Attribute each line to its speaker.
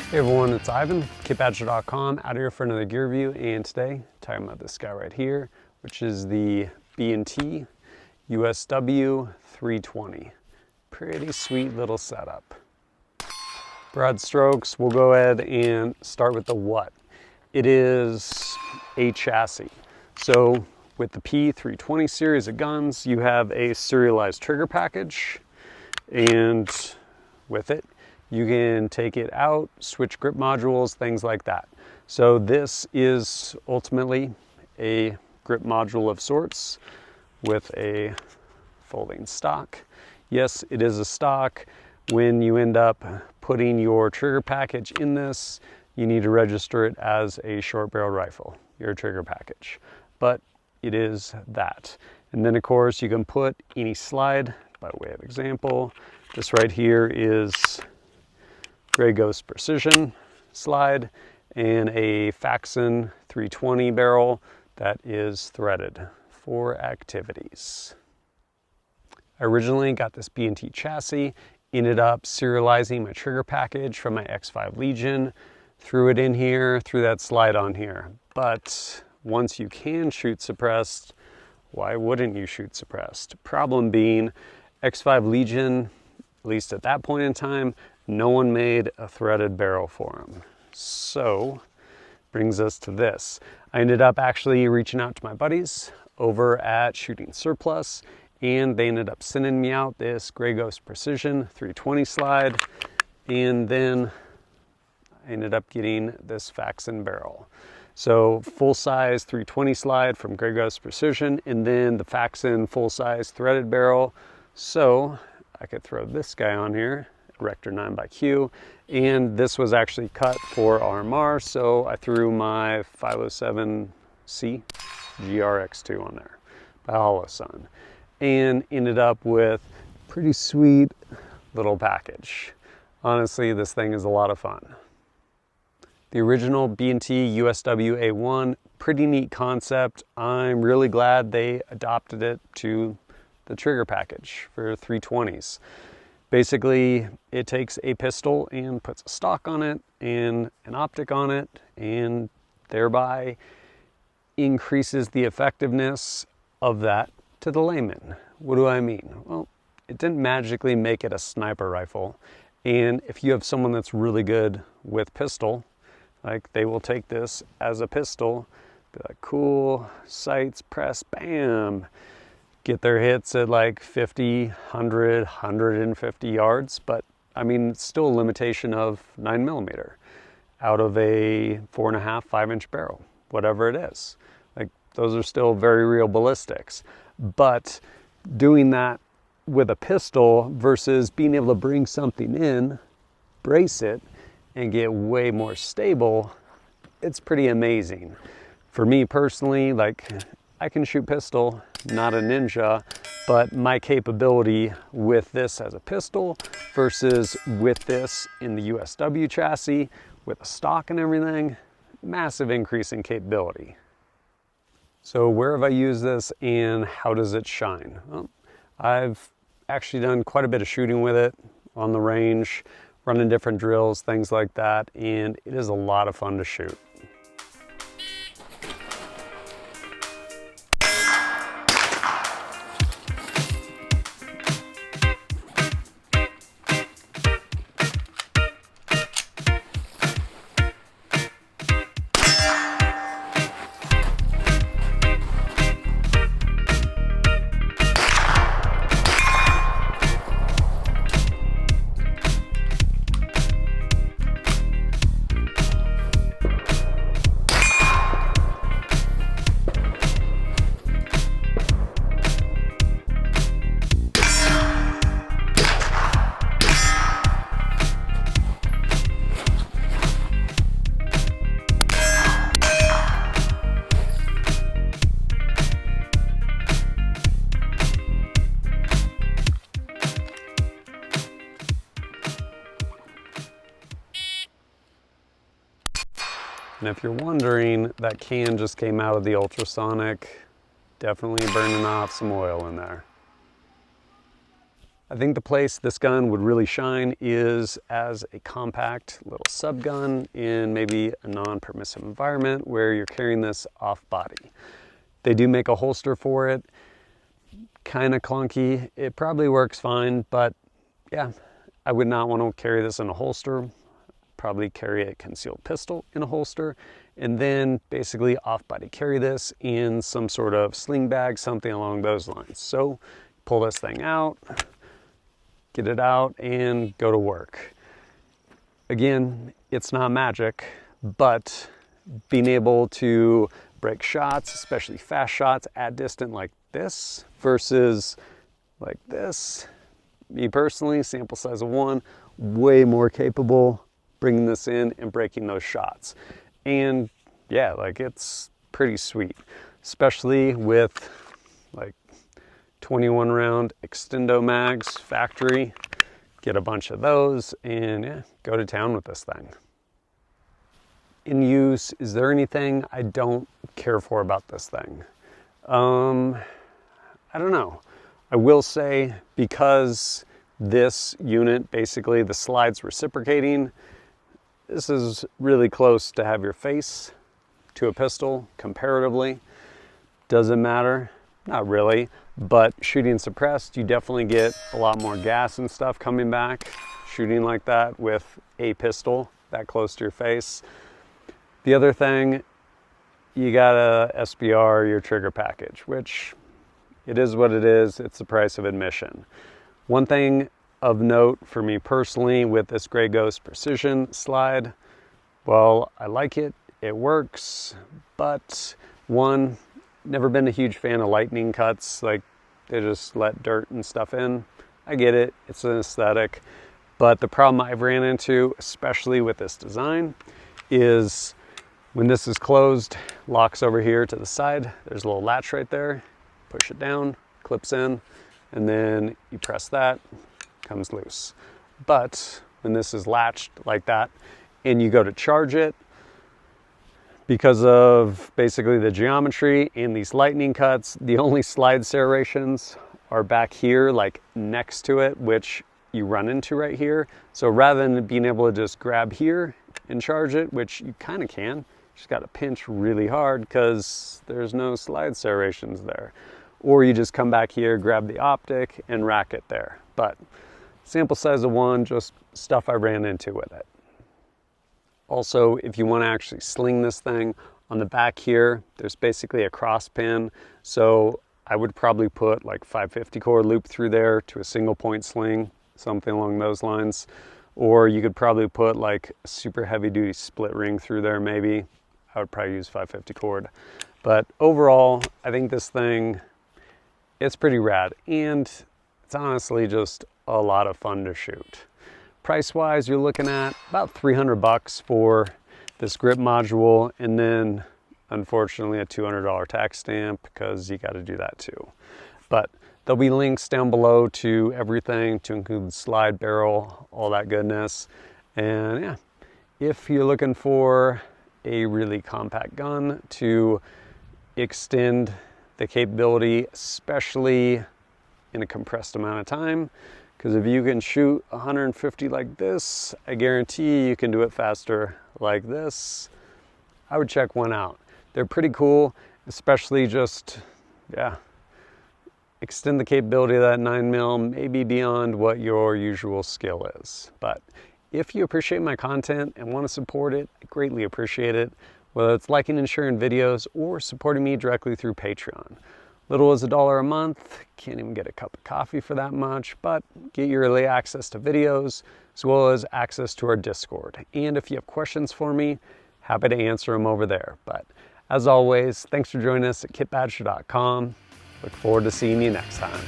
Speaker 1: Hey everyone, it's Ivan, kitbadger.com, out here for another gear review, and today talking about this guy right here, which is the B&T USW 320. Pretty sweet little setup. Broad strokes, we'll go ahead and start with the what. It is a chassis. So with the P320 series of guns, you have a serialized trigger package, and with it, you can take it out, switch grip modules, things like that. So this is ultimately a grip module of sorts with a folding stock. Yes, it is a stock. When you end up putting your trigger package in this, you need to register it as a short barrel rifle, your trigger package. But it is that. And then of course you can put any slide, by way of example. This right here is Grey Ghost Precision slide and a Faxon 320 barrel that is threaded for activities. I originally got this B&T chassis, ended up serializing my trigger package from my X5 Legion, threw it in here, threw that slide on here. But once you can shoot suppressed, why wouldn't you shoot suppressed? Problem being, X5 Legion, at least at that point in time, no one made a threaded barrel for them. So, brings us to this. I ended up actually reaching out to my buddies over at Shooting Surplus, and they ended up sending me out this Grey Ghost Precision 320 slide, and then I ended up getting this Faxon barrel. So full-size 320 slide from Grey Ghost Precision, and then the Faxon full-size threaded barrel. So I could throw this guy on here, Erector 9xQ, and this was actually cut for RMR, so I threw my 507C GRX2 on there by Holosun, and ended up with pretty sweet little package. Honestly, this thing is a lot of fun. The original B&T USW A1, pretty neat concept. I'm really glad they adopted it to the trigger package for 320s. Basically, it takes a pistol and puts a stock on it and an optic on it, and thereby increases the effectiveness of that to the layman. What do I mean? Well, it didn't magically make it a sniper rifle. And if you have someone that's really good with pistol, like they will take this as a pistol, be like, cool, sights, press, bam. Get their hits at like 50, 100, 150 yards, but I mean, it's still a limitation of 9mm out of a 4.5, 5-inch barrel, whatever it is. Like, those are still very real ballistics. But doing that with a pistol versus being able to bring something in, brace it, and get way more stable, it's pretty amazing. For me personally, like, I can shoot pistol, not a ninja, but my capability with this as a pistol versus with this in the USW chassis with a stock and everything, massive increase in capability. So where have I used this and how does it shine? Well, I've actually done quite a bit of shooting with it on the range, running different drills, things like that, and it is a lot of fun to shoot. And if you're wondering, that can just came out of the ultrasonic, definitely burning off some oil in there. I think the place this gun would really shine is as a compact little sub gun in maybe a non-permissive environment where you're carrying this off body. They do make a holster for it, kind of clunky. It probably works fine, but yeah, I would not want to carry this in a holster. Probably carry a concealed pistol in a holster, and then basically off-body carry this in some sort of sling bag, something along those lines. So pull this thing out, get it out, and go to work. Again, it's not magic, but being able to break shots, especially fast shots at distance like this versus like this, me personally, sample size of 1, way more capable bringing this in and breaking those shots. And yeah, like it's pretty sweet, especially with like 21 round extendo mags, factory. Get a bunch of those and yeah, go to town with this thing. In use, is there anything I don't care for about this thing? I don't know. I will say, because this unit, basically the slide's reciprocating, this is really close to have your face to a pistol comparatively. Doesn't matter, not really, but shooting suppressed, you definitely get a lot more gas and stuff coming back shooting like that with a pistol that close to your face. The other thing, you gotta SBR your trigger package, which it is what it is. It's the price of admission. One thing of note for me personally with this Grey Ghost Precision slide, well, I like it, it works, but one, never been a huge fan of lightning cuts, like they just let dirt and stuff in. I get it, it's an aesthetic, but the problem I've ran into, especially with this design, is when this is closed, locks over here to the side, there's a little latch right there, push it down, clips in, and then you press that, comes loose. But when this is latched like that and you go to charge it, because of basically the geometry and these lightning cuts, the only slide serrations are back here, like next to it, which you run into right here. So rather than being able to just grab here and charge it, which you kind of can, you just got to pinch really hard because there's no slide serrations there. Or you just come back here, grab the optic and rack it there. But sample size of 1, just stuff I ran into with it. Also, if you want to actually sling this thing, on the back here, there's basically a cross pin. So I would probably put like 550 core loop through there to a single point sling, something along those lines. Or you could probably put like a super heavy duty split ring through there maybe. I would probably use 550 cord. But overall, I think this thing, it's pretty rad. And it's honestly just a lot of fun to shoot. Price wise, you're looking at about 300 bucks for this grip module, and then unfortunately a $200 tax stamp because you got to do that too. But there'll be links down below to everything, to include the slide, barrel, all that goodness. And yeah, if you're looking for a really compact gun to extend the capability, especially in a compressed amount of time, because if you can shoot 150 like this, I guarantee you can do it faster like this. I would check one out. They're pretty cool, especially just, yeah, extend the capability of that 9mm, maybe beyond what your usual skill is. But if you appreciate my content and want to support it, I greatly appreciate it, whether it's liking and sharing videos or supporting me directly through Patreon. Little as $1 a month, can't even get a cup of coffee for that much, but get your early access to videos as well as access to our Discord. And if you have questions for me, happy to answer them over there. But as always, thanks for joining us at kitbadger.com. Look forward to seeing you next time.